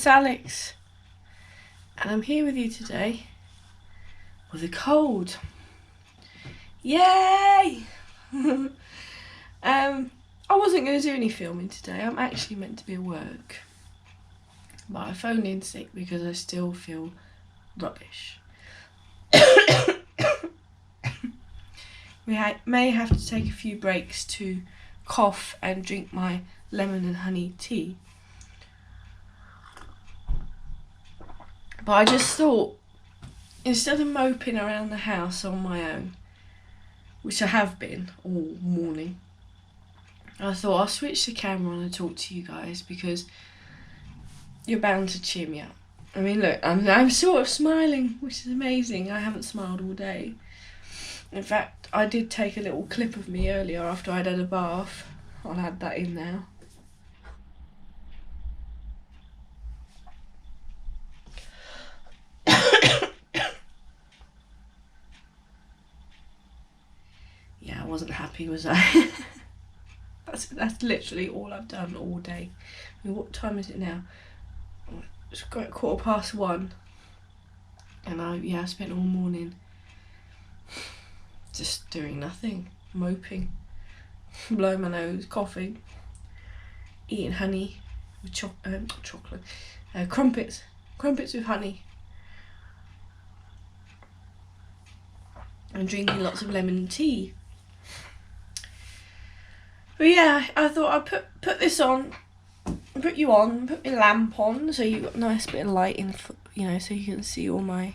it's Alex, and I'm here with you today with a cold. Yay! I wasn't going to do any filming today. I'm actually meant to be at work, but I phoned in sick because I still feel rubbish. We may have to take a few breaks to cough and drink my lemon and honey tea. But I just thought, instead of moping around the house on my own, which I have been all morning, I thought I'll switch the camera on and talk to you guys because you're bound to cheer me up. I mean, look, I'm sort of smiling, which is amazing. I haven't smiled all day. In fact, I did take a little clip of me earlier after I'd had a bath. I'll add that in now. Yeah, I wasn't happy, was I? That's literally all I've done all day. I mean, what time is it now? It's got 1:15, and I spent all morning just doing nothing, moping, blowing my nose, coughing, eating honey with chocolate, crumpets with honey, and drinking lots of lemon tea. But yeah, I thought I'd put this on, put my lamp on, so you got a nice bit of light in, so you can see all my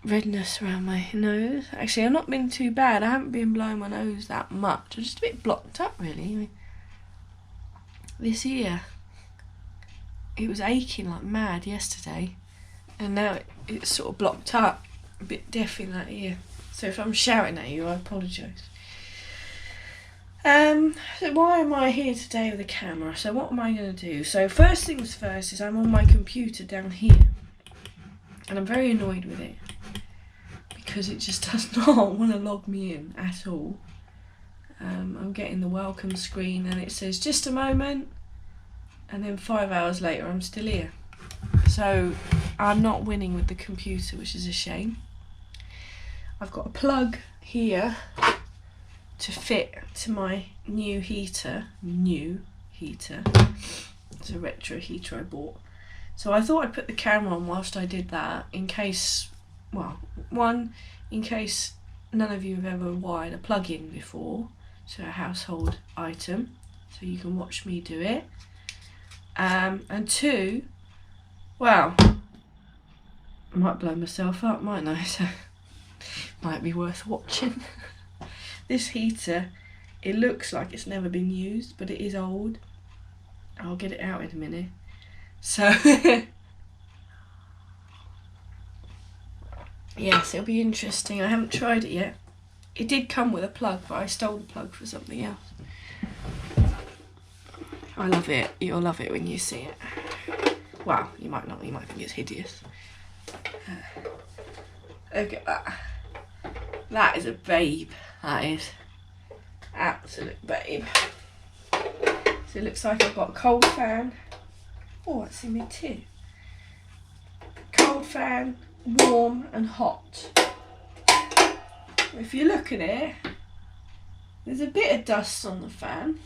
redness around my nose. Actually, I've not been too bad. I haven't been blowing my nose that much. I'm just a bit blocked up, really. I mean, this ear, it was aching like mad yesterday, and now it's sort of blocked up, a bit deaf in that ear. So if I'm shouting at you, I apologise. So why am I here today with a camera? So what am I going to do? So first things first is I'm on my computer down here, and I'm very annoyed with it because it just does not want to log me in at all. I'm getting the welcome screen and it says just a moment, and then 5 hours later I'm still here. So I'm not winning with the computer, which is a shame. I've got a plug here to fit to my new heater. It's a retro heater I bought. So I thought I'd put the camera on whilst I did that, in case, in case none of you have ever wired a plug-in before, so a household item, so you can watch me do it. And two, I might blow myself up, mightn't I? So might be worth watching. This heater, it looks like it's never been used, but it is old. I'll get it out in a minute. So yes, it'll be interesting. I haven't tried it yet. It did come with a plug, but I stole the plug for something else. I love it. You'll love it when you see it. Well, you might not. You might think it's hideous. Look at that. That is a babe. That is absolute babe. So it looks like I've got a cold fan. Oh, that's in me too. Cold fan, warm and hot. If you look at it, there's a bit of dust on the fan,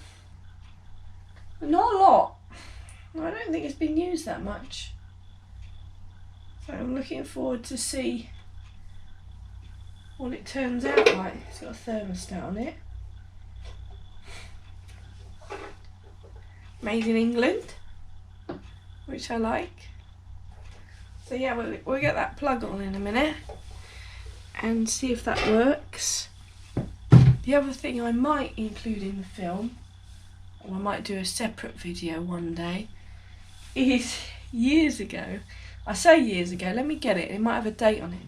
but not a lot. I don't think it's been used that much. So I'm looking forward to see what it turns out like. It's got a thermostat on it. Made in England, which I like. So yeah, we'll get that plug on in a minute and see if that works. The other thing I might include in the film, or I might do a separate video one day, is years ago. I say years ago, let me get it. It might have a date on it.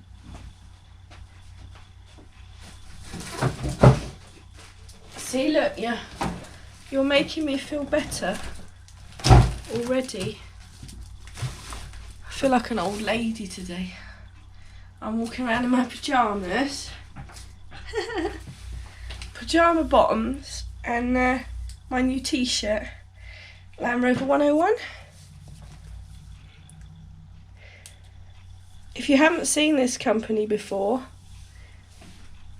See, look, yeah, you're making me feel better already. I feel like an old lady today. I'm walking around in my pyjamas, pyjama bottoms, and my new t-shirt, Land Rover 101. if you haven't seen this company before,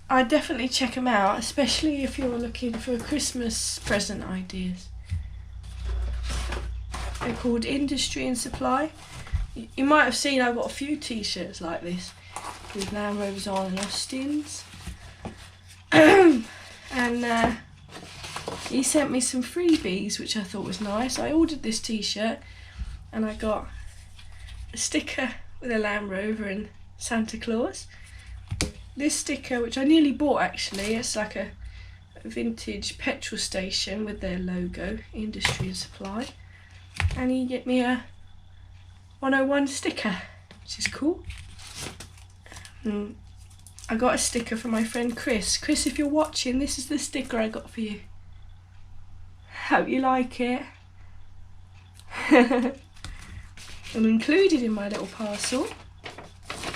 I'd definitely check them out, especially if you're looking for Christmas present ideas. They're called Industry and Supply. You might have seen I've got a few t-shirts like this with Land Rovers on and Austins. And he sent me some freebies, which I thought was nice. I ordered this t-shirt and I got a sticker with a Land Rover and Santa Claus. This sticker, which I nearly bought actually, it's like a vintage petrol station with their logo, Industry and Supply. And he get me a 101 sticker, which is cool. I got a sticker from my friend Chris. Chris, if you're watching, this is the sticker I got for you. Hope you like it. And included in my little parcel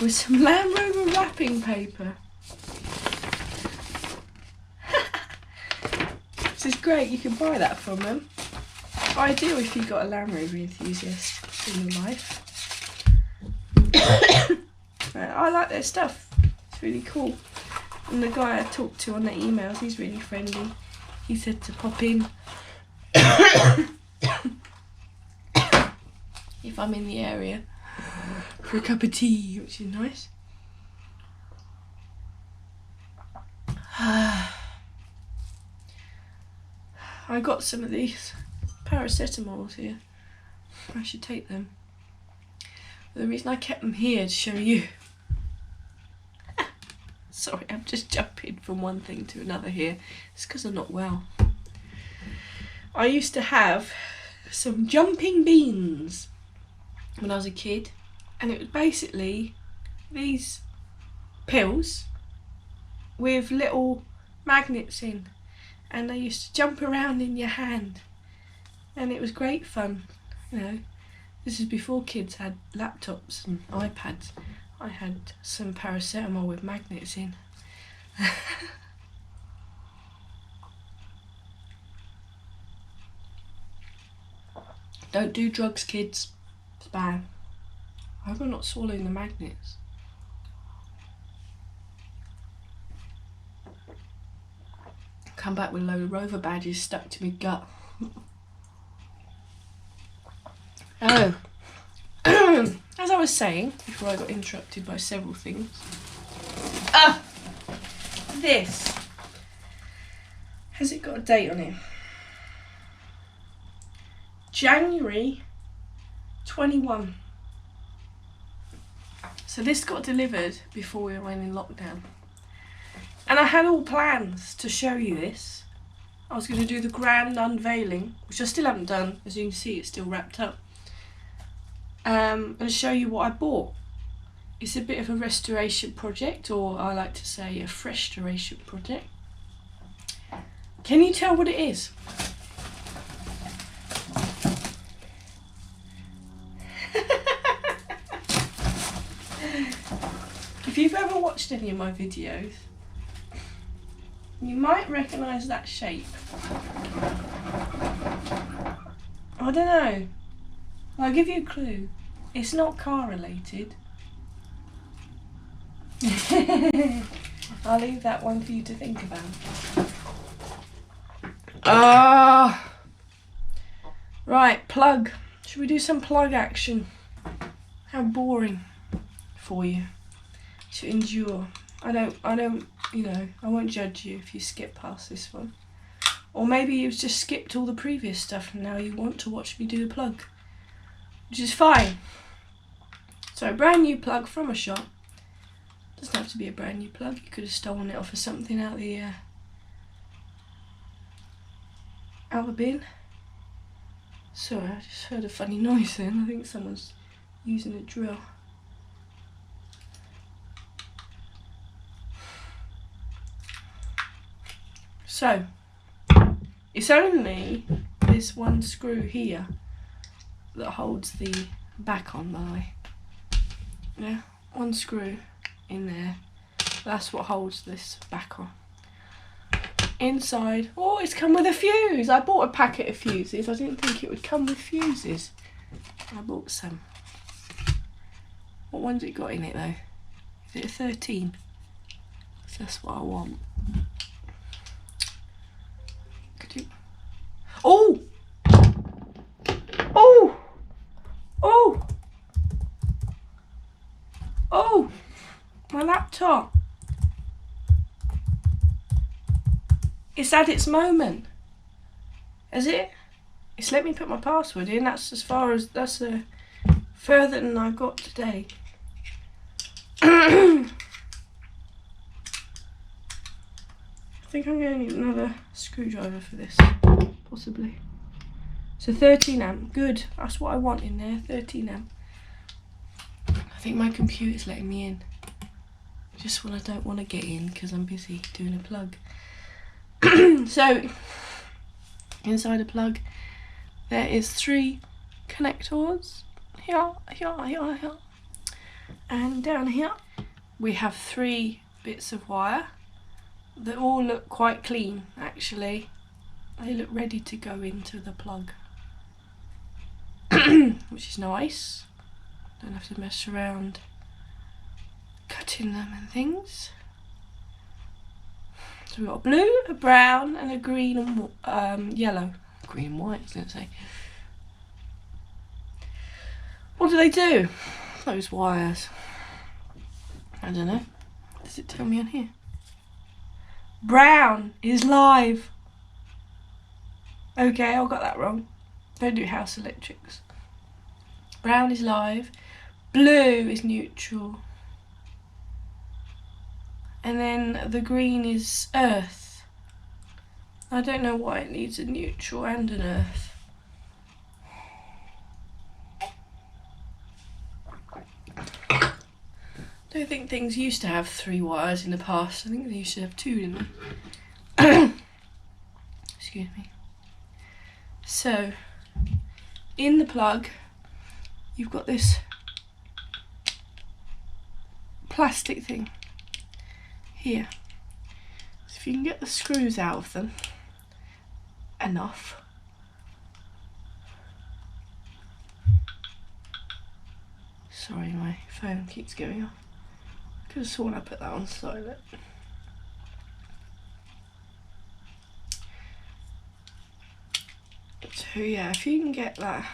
was some Land Rover wrapping paper. This is great, you can buy that from them. Ideal if you've got a Land Rover enthusiast in your life. I like their stuff, it's really cool. And the guy I talked to on the emails, he's really friendly. He said to pop in if I'm in the area for a cup of tea, which is nice. I got some of these paracetamols here. I should take them. But the reason I kept them here to show you. Sorry, I'm just jumping from one thing to another here. It's because I'm not well. I used to have some jumping beans when I was a kid, and it was basically these pills with little magnets in, and they used to jump around in your hand, and it was great fun. You know, this is before kids had laptops and iPads. I had some paracetamol with magnets in. Don't do drugs, kids. It's bad. I hope I'm not swallowing the magnets. Come back with a load of Rover badges stuck to my gut. Oh. As I was saying, before I got interrupted by several things. This. Has it got a date on it? January 21. So this got delivered before we went in lockdown. And I had all plans to show you this. I was going to do the grand unveiling, which I still haven't done. As you can see, it's still wrapped up. And show you what I bought. It's a bit of a restoration project, or I like to say a fresh-toration project. Can you tell what it is? If you've ever watched any of my videos, you might recognise that shape. I don't know. I'll give you a clue. It's not car related. I'll leave that one for you to think about. Right, plug. Should we do some plug action? How boring for you to endure. I don't, you know, I won't judge you if you skip past this one. Or maybe you've just skipped all the previous stuff and now you want to watch me do a plug, which is fine. So a brand new plug from a shop. Doesn't have to be a brand new plug. You could have stolen it off of something out the bin. Sorry, I just heard a funny noise then. I think someone's using a drill. So it's only this one screw here that holds the back on, by the way. Yeah, one screw in there. That's what holds this back on. Inside, oh, it's come with a fuse. I bought a packet of fuses. I didn't think it would come with fuses. I bought some. What one's it got in it though? Is it a 13? So that's what I want. Could you? Oh! Oh! Oh! Oh! My laptop. It's had its moment. Has it? It's let me put my password in. That's as far as, that's further than I've got today. I think I'm going to need another screwdriver for this, possibly. So 13 amp, good. That's what I want in there, 13 amp. I think my computer's letting me in. Just when I don't want to get in because I'm busy doing a plug. So, inside a plug, there is 3 connectors. Here. And down here, we have 3 bits of wire. They all look quite clean, actually. They look ready to go into the plug. Which is nice. Don't have to mess around cutting them and things. So we've got a blue, a brown, and a green and yellow. Green and white, I was going to say. What do they do? Those wires. I don't know. Does it tell me on here? Brown is live. Okay, I got that wrong. Don't do house electrics. Brown is live. Blue is neutral. And then the green is earth. I don't know why it needs a neutral and an earth. I don't think things used to have 3 wires in the past. I think they used to have 2, didn't they? Excuse me. So, in the plug, you've got this plastic thing here. So if you can get the screws out of them enough, sorry, my phone keeps going off. Could have sworn I put that on silent. So yeah, if you can get that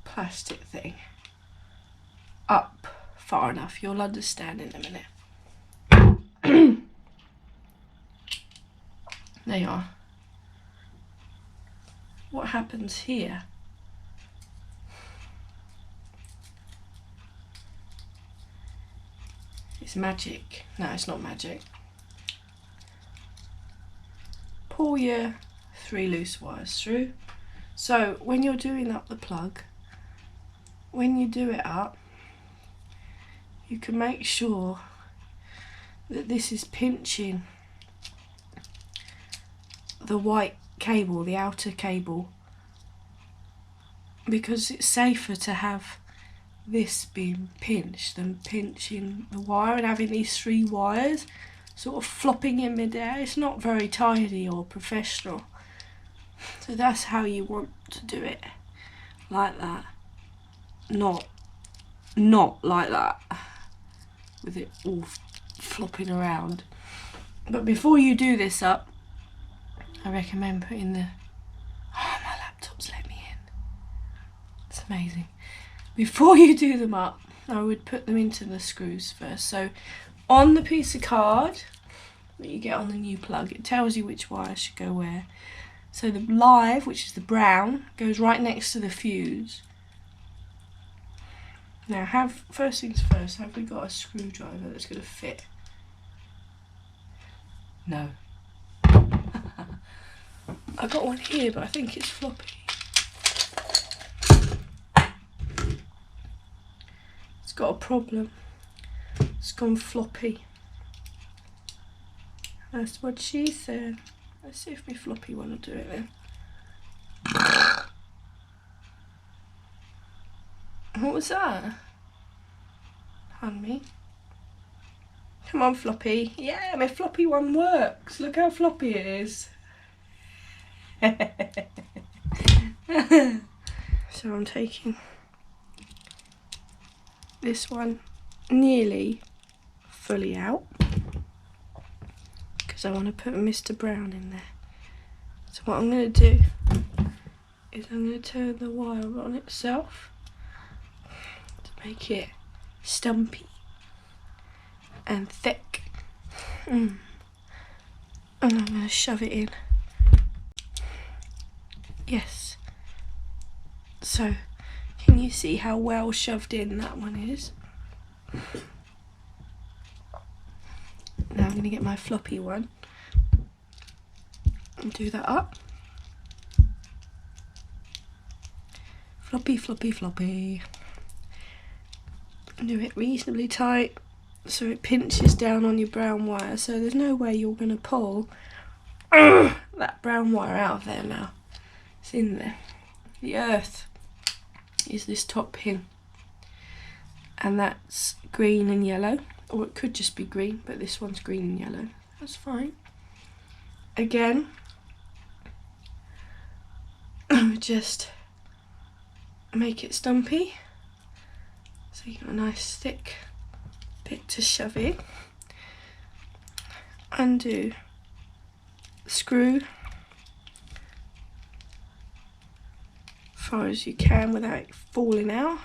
plastic thing up far enough, you'll understand in a minute. There you are. What happens here? It's magic. No, it's not magic. Pull your 3 loose wires through. So when you're doing up the plug, when you do it up, you can make sure that this is pinching the white cable, the outer cable, because it's safer to have this being pinched than pinching the wire and having these 3 wires sort of flopping in midair. It's not very tidy or professional. So that's how you want to do it, like that. Not like that, with it all flopping around. But before you do this up, I recommend putting the... Oh, my laptop's let me in. It's amazing. Before you do them up, I would put them into the screws first. So on the piece of card that you get on the new plug, it tells you which wire should go where. So the live, which is the brown, goes right next to the fuse. Now, first things first, have we got a screwdriver that's going to fit? No. I got one here, but I think it's floppy. It's got a problem. It's gone floppy. That's what she said. Let's see if my floppy one will do it then. What was that? Pardon me. Come on, floppy. Yeah, my floppy one works. Look how floppy it is. So I'm taking this one nearly fully out because I want to put Mr. Brown in there. So what I'm going to do is I'm going to turn the wire on itself to make it stumpy and thick. And I'm going to shove it in. Yes. So, can you see how well shoved in that one is? Now I'm going to get my floppy one and do that up. Floppy, floppy, floppy. Do it reasonably tight so it pinches down on your brown wire, so there's no way you're going to pull that brown wire out of there now. It's in there. The earth is this top pin, and that's green and yellow, or it could just be green, but this one's green and yellow. That's fine. Again, just make it stumpy so you got a nice thick bit to shove in. Undo the screw as far as you can without it falling out.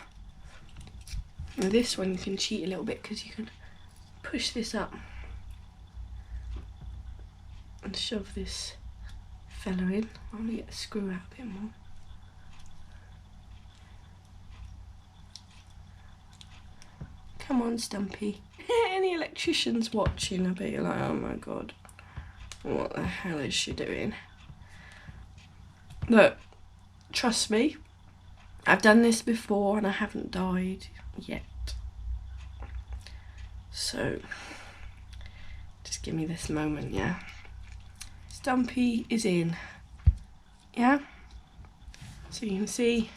And this one you can cheat a little bit because you can push this up and shove this fella in. I'm going to get the screw out a bit more. Come on, Stumpy. Any electricians watching, I bet you're like, oh my god, what the hell is she doing? Look, trust me, I've done this before and I haven't died yet. So, just give me this moment, yeah? Stumpy is in, yeah? So you can see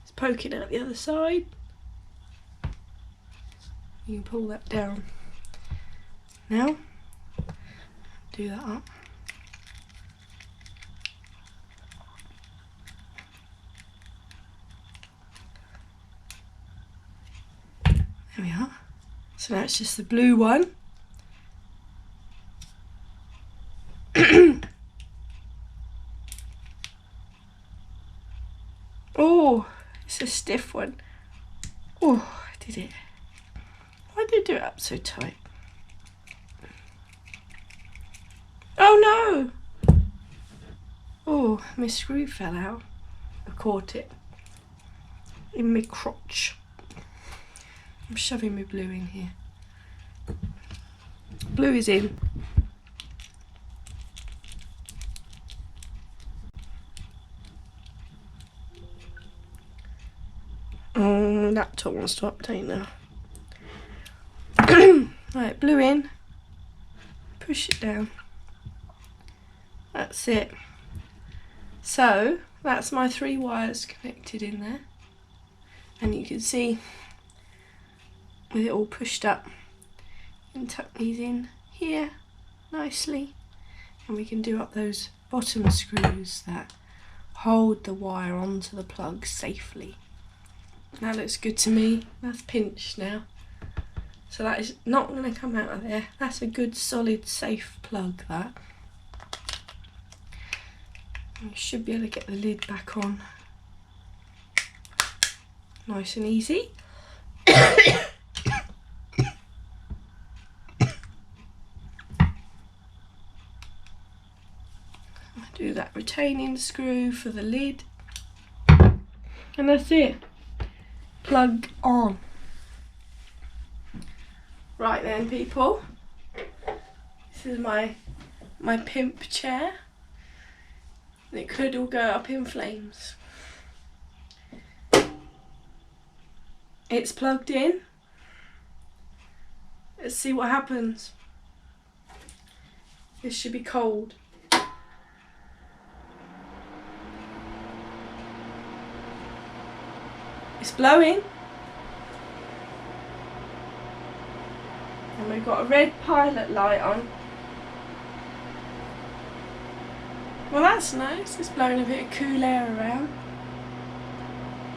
it's poking out the other side. You can pull that down. Now, do that up. There we are. So that's just the blue one. Oh, it's a stiff one. Oh, I did it. Why did I do it up so tight? Oh no! Oh, my screw fell out. I caught it in my crotch. I'm shoving my blue in here. Blue is in. Oh, laptop wants to update now. Right, blue in, push it down, that's it. So that's my 3 wires connected in there, and you can see with it all pushed up, you can tuck these in here nicely, and we can do up those bottom screws that hold the wire onto the plug safely. That looks good to me. That's pinched now. So that is not going to come out of there. That's a good, solid, safe plug, that. You should be able to get the lid back on. Nice and easy. Do that retaining screw for the lid. And that's it. Plug on. Right then, people, this is my pimp chair, and it could all go up in flames. It's plugged in. Let's see what happens. This should be cold. It's blowing. And we've got a red pilot light on. Well, that's nice. It's blowing a bit of cool air around.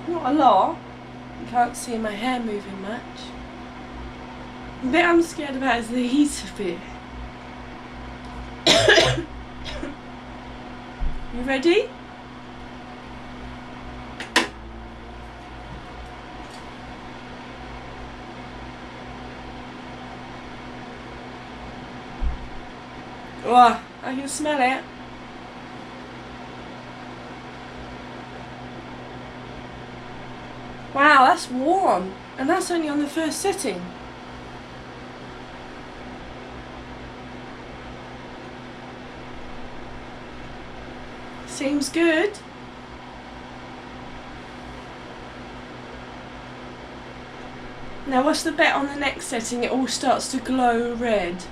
Not a lot. You can't see my hair moving much. The bit I'm scared about is the heater bit. You ready? Oh, I can smell it. Wow, that's warm. And that's only on the first setting. Seems good. Now what's the bet on the next setting? It all starts to glow red.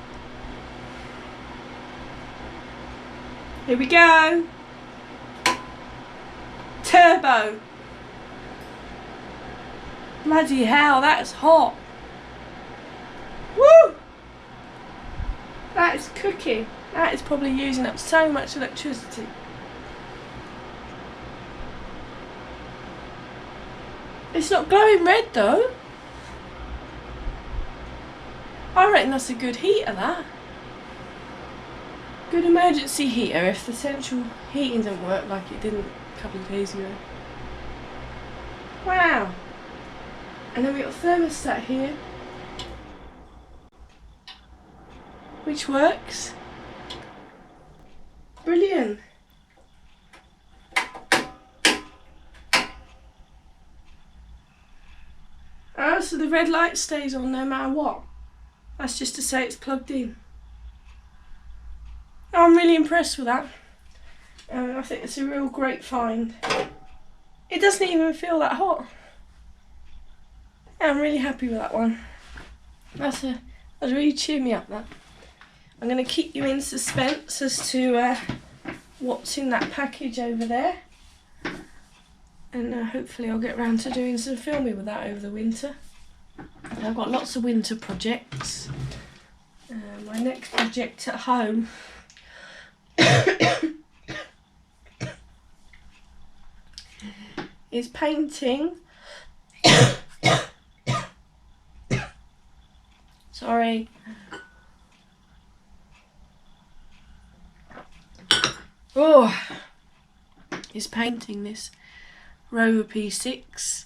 Here we go. Turbo. Bloody hell, that's hot. Woo! That is cooking. That is probably using up so much electricity. It's not glowing red though. I reckon that's a good heater, that. Good emergency heater if the central heating doesn't work like it didn't a couple of days ago. Wow. And then we've got a thermostat here, which works. Brilliant. Oh, so the red light stays on no matter what. That's just to say it's plugged in. I'm really impressed with that. I think it's a real great find. It doesn't even feel that hot. I'm really happy with that one. That's really cheered me up, that. I'm going to keep you in suspense as to what's in that package over there. And hopefully I'll get round to doing some filming with that over the winter. I've got lots of winter projects. My next project at home is painting. Sorry. Oh, is painting this Rover P6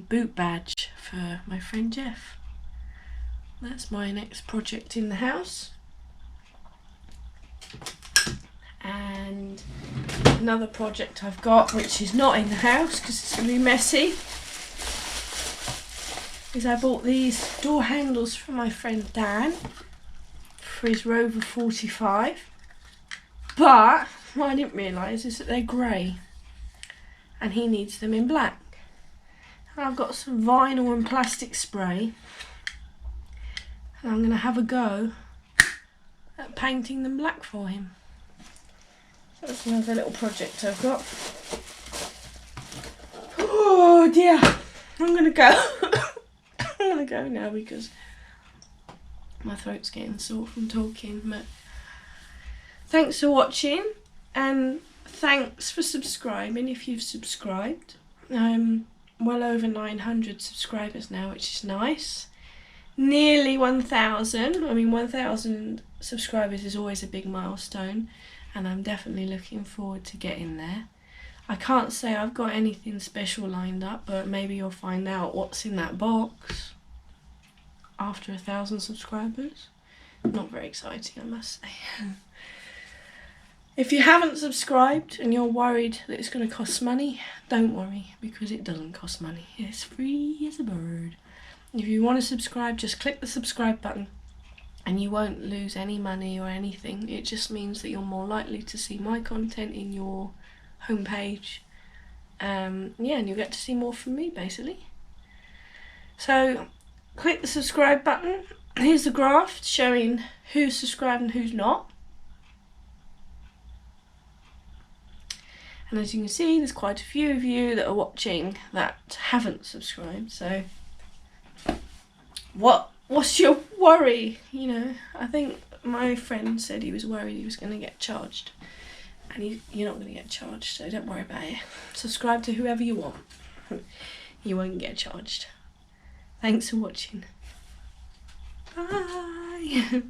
boot badge for my friend Jeff. That's my next project in the house. And another project I've got, which is not in the house because it's going to be messy, is I bought these door handles from my friend Dan for his Rover 45. But what I didn't realise is that they're grey and he needs them in black. And I've got some vinyl and plastic spray and I'm going to have a go at painting them black for him. So that's another little project I've got. Oh dear, I'm going to go. I'm going to go now because my throat's getting sore from talking. But thanks for watching and thanks for subscribing if you've subscribed. I'm well over 900 subscribers now, which is nice. Nearly 1,000. I mean, 1,000 subscribers is always a big milestone and I'm definitely looking forward to getting there. I can't say I've got anything special lined up, but maybe you'll find out what's in that box after 1,000 subscribers. Not very exciting, I must say. If you haven't subscribed and you're worried that it's going to cost money, don't worry, because it doesn't cost money. It's free as a bird. If you want to subscribe, just click the subscribe button and you won't lose any money or anything. It just means that you're more likely to see my content in your homepage. Yeah, and you'll get to see more from me, basically. So click the subscribe button. Here's the graph showing who's subscribed and who's not. And as you can see, there's quite a few of you that are watching that haven't subscribed. So what's your worry? You know, I think my friend said he was worried he was going to get charged. And you're not going to get charged, so don't worry about it. Subscribe to whoever you want. you won't get charged. Thanks for watching. Bye.